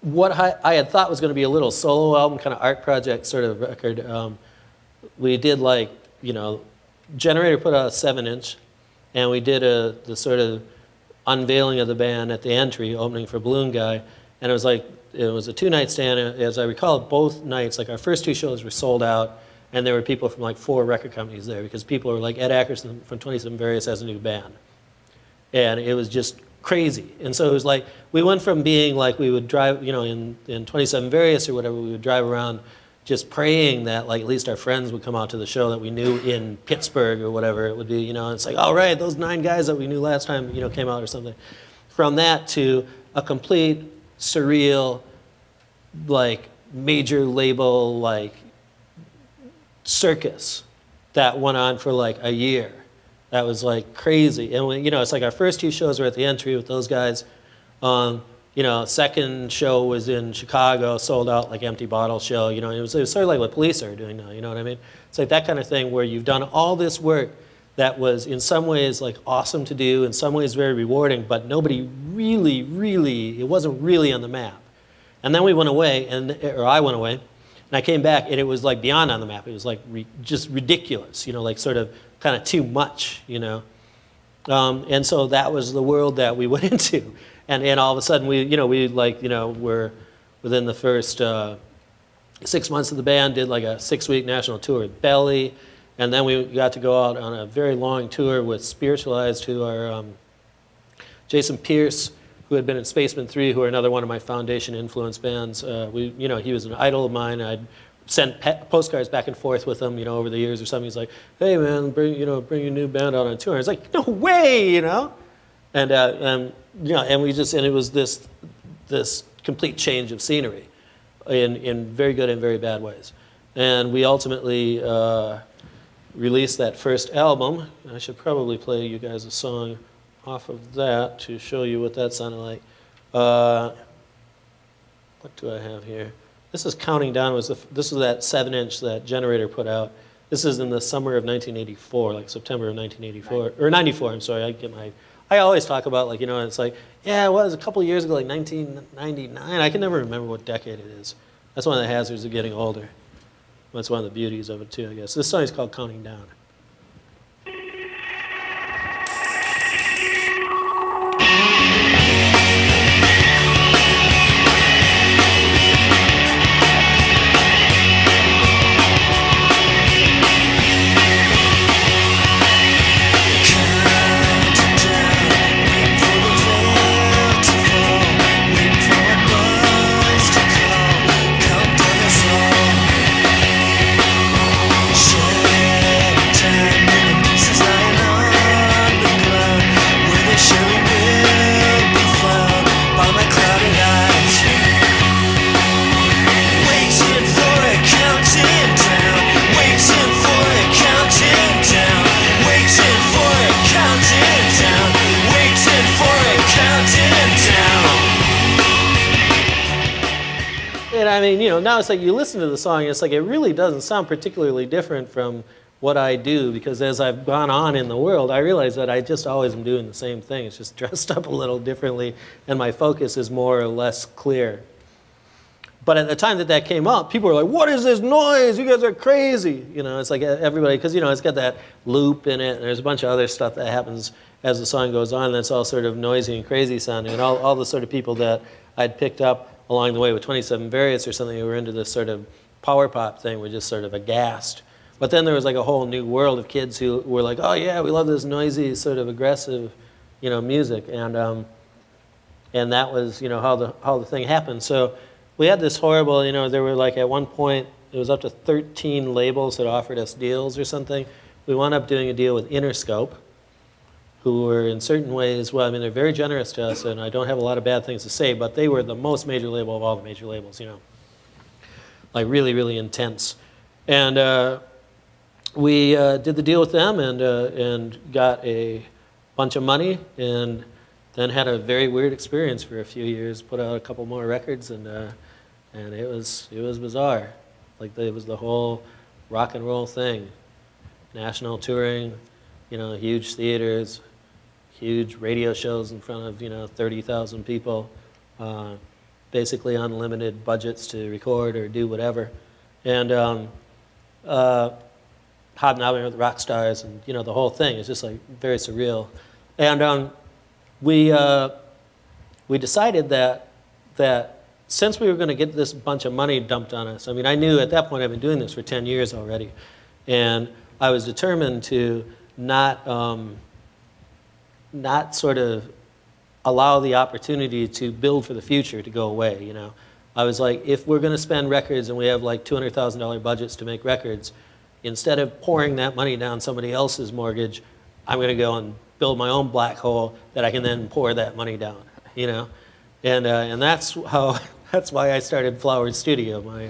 what I had thought was going to be a little solo album, kind of art project sort of record, we did like, Generator put out a 7-inch, and we did the sort of unveiling of the band at the entry, opening for Balloon Guy, and it was a 2-night stand. As I recall, both nights, like our first 2 shows were sold out, and there were people from like 4 record companies there, because people were like, Ed Ackerson from 27 Various has a new band. And it was just crazy. And so it was like, we went from being like, we would drive, in 27 Various or whatever, we would drive around just praying that like at least our friends would come out to the show that we knew in Pittsburgh or whatever it would be, it's like, all right, those 9 guys that we knew last time, came out or something. From that to a complete surreal, like major label, like circus that went on for like a year. That was like crazy. And when, it's like our first 2 shows were at the entry with those guys. Second show was in Chicago, sold out, like empty bottle show. It was sort of like what Police are doing now, you know what I mean? It's like that kind of thing where you've done all this work that was in some ways like awesome to do, in some ways very rewarding, but nobody really, it wasn't really on the map. And then we went away, or I went away, and I came back, and it was like beyond on the map. It was like just ridiculous, like sort of kind of too much, and so that was the world that we went into. And all of a sudden, we're within the first 6 months of the band, did like a 6-week national tour with Belly, and then we got to go out on a very long tour with Spiritualized, who are Jason Pierce, who had been in Spaceman 3, who are another one of my foundation influence bands. He was an idol of mine. I'd sent postcards back and forth with him, over the years or something. He's like, hey man, bring your new band out on tour. I was like, no way, And it was this complete change of scenery in very good and very bad ways. And we ultimately released that first album. I should probably play you guys a song off of that to show you what that sounded like. What do I have here? This is Counting Down. This was that 7-inch that Generator put out. This is in the summer of 1984, like September of 1984, or 94, I'm sorry. I always talk about, like, it's like, yeah, it was a couple of years ago, like 1999. I can never remember what decade it is. That's one of the hazards of getting older. That's one of the beauties of it, too, I guess. This song is called Counting Down. Now it's like you listen to the song, it's like it really doesn't sound particularly different from what I do, because as I've gone on in the world, I realize that I just always am doing the same thing. It's just dressed up a little differently, and my focus is more or less clear. But at the time that came up, people were like, what is this noise? You guys are crazy. It's like everybody, because, it's got that loop in it, and there's a bunch of other stuff that happens as the song goes on that's all sort of noisy and crazy sounding, and all the sort of people that I'd picked up along the way with 27 Various or something who were into this sort of power pop thing were just sort of aghast. But then there was like a whole new world of kids who were like, oh yeah, we love this noisy, sort of aggressive, music. And that was, how the thing happened. So we had this horrible, there were like at one point, it was up to 13 labels that offered us deals or something. We wound up doing a deal with Interscope, who were in certain ways, well, they're very generous to us, and I don't have a lot of bad things to say, but they were the most major label of all the major labels, like really, really intense. And we did the deal with them and got a bunch of money, and then had a very weird experience for a few years, put out a couple more records, and it was bizarre. Like it was the whole rock and roll thing. National touring, huge theaters, huge radio shows in front of 30,000 people, basically unlimited budgets to record or do whatever. And hobnobbing with rock stars and, you know, the whole thing is just like very surreal. And we decided that since we were going to get this bunch of money dumped on us, I mean, I knew at that point I've been doing this for 10 years already, and I was determined to not sort of allow the opportunity to build for the future to go away, you know. I was like, if we're going to spend records and we have like $200,000 budgets to make records, instead of pouring that money down somebody else's mortgage, I'm going to go and build my own black hole that I can then pour that money down, you know. And that's why I started Flower Studio, my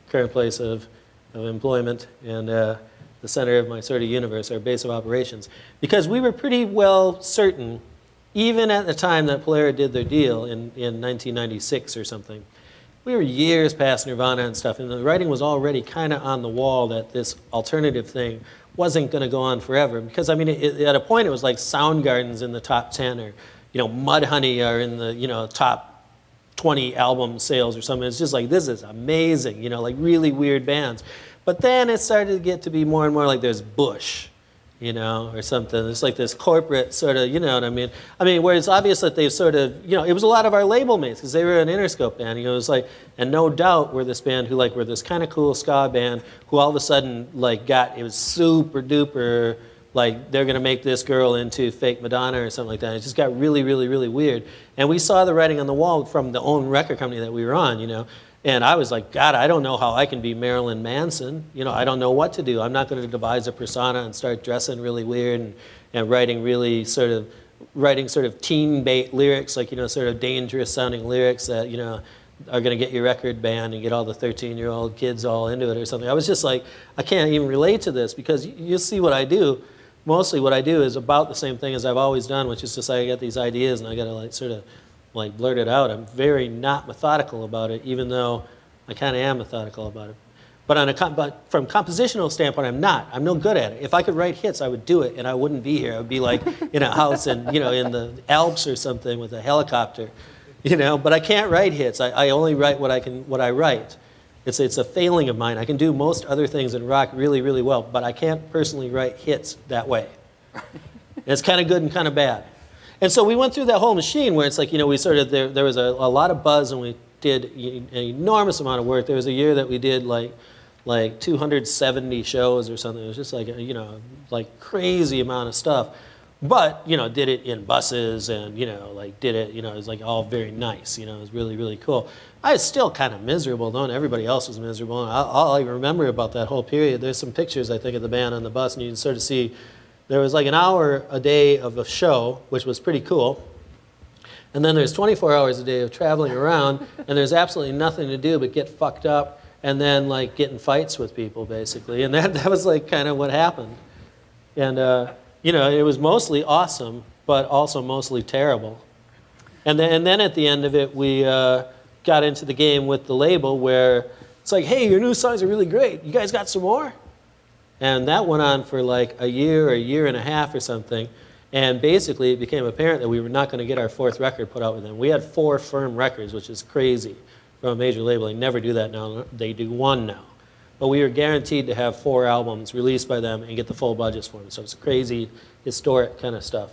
current place of employment and the center of my sort of universe, our base of operations. Because we were pretty well certain, even at the time that Polara did their deal in 1996 or something, we were years past Nirvana and stuff, and the writing was already kind of on the wall that this alternative thing wasn't going to go on forever. Because, I mean, at a point it was like Soundgarden's in the top 10, or, you know, Mudhoney are in the, you know, top 20 album sales or something. It's just like, this is amazing, you know, like really weird bands. But then it started to get to be more and more like there's Bush, you know, or something. It's like this corporate sort of, you know what I mean? I mean, where it's obvious that they've sort of, you know, it was a lot of our label mates because they were an Interscope band. You know, it was like, and No Doubt were this band who like were this kind of cool ska band who all of a sudden like it was super duper, like they're going to make this girl into fake Madonna or something like that. It just got really, really, really weird. And we saw the writing on the wall from the own record company that we were on, you know. And I was like, God, I don't know how I can be Marilyn Manson. You know, I don't know what to do. I'm not going to devise a persona and start dressing really weird and writing really sort of teen bait lyrics, like, you know, sort of dangerous sounding lyrics that, you know, are going to get your record banned and get all the 13-year-old kids all into it or something. I was just like, I can't even relate to this because you see what I do. Mostly what I do is about the same thing as I've always done, which is just I get these ideas and I got to like sort of like blurt it out. I'm very not methodical about it, even though I kind of am methodical about it. But from compositional standpoint, I'm not. I'm no good at it. If I could write hits, I would do it, and I wouldn't be here. I would be like in a house in, you know, in the Alps or something with a helicopter, you know. But I can't write hits. I only write what I write. It's a failing of mine. I can do most other things in rock really, really well, but I can't personally write hits that way. And it's kind of good and kind of bad. And so we went through that whole machine where it's like, you know, we sort of, there was a lot of buzz and we did an enormous amount of work. There was a year that we did like 270 shows or something. It was just like, you know, like crazy amount of stuff. But, you know, did it in buses and, you know, like did it, you know, it was like all very nice. You know, it was really, really cool. I was still kind of miserable, though, and everybody else was miserable. And all I remember about that whole period, there's some pictures, I think, of the band on the bus, and you can sort of see there was like an hour a day of a show, which was pretty cool. And then there's 24 hours a day of traveling around, and there's absolutely nothing to do but get fucked up and then like get in fights with people, basically. And that was like kind of what happened. And, you know, it was mostly awesome, but also mostly terrible. And then at the end of it, we got into the game with the label where it's like, hey, your new songs are really great. You guys got some more? And that went on for like a year and a half or something. And basically it became apparent that we were not going to get our fourth record put out with them. We had 4 firm records, which is crazy from a major label. They never do that now. They do 1 now. But we were guaranteed to have 4 albums released by them and get the full budgets for them. So it's crazy, historic kind of stuff.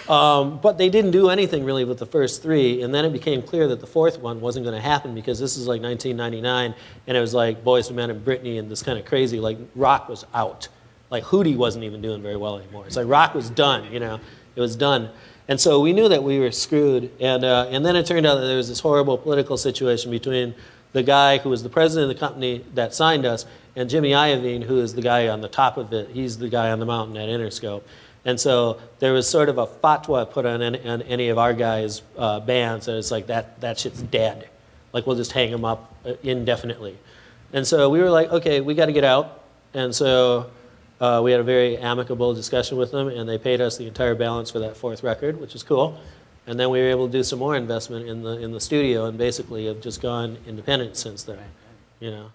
But they didn't do anything really with the first 3, and then it became clear that the 4th one wasn't going to happen because this is like 1999, and it was like Boyz II Men and Britney and this kind of crazy, like rock was out. Like Hootie wasn't even doing very well anymore. It's like rock was done, you know, it was done. And so we knew that we were screwed, and then it turned out that there was this horrible political situation between the guy who was the president of the company that signed us and Jimmy Iovine, who is the guy on the top of it. He's the guy on the mountain at Interscope. And so there was sort of a fatwa put on any of our guys' bands, and it's like, that shit's dead. Like, we'll just hang them up indefinitely. And so we were like, okay, we got to get out. And so we had a very amicable discussion with them, and they paid us the entire balance for that 4th record, which is cool. And then we were able to do some more investment in the studio, and basically have just gone independent since then, you know.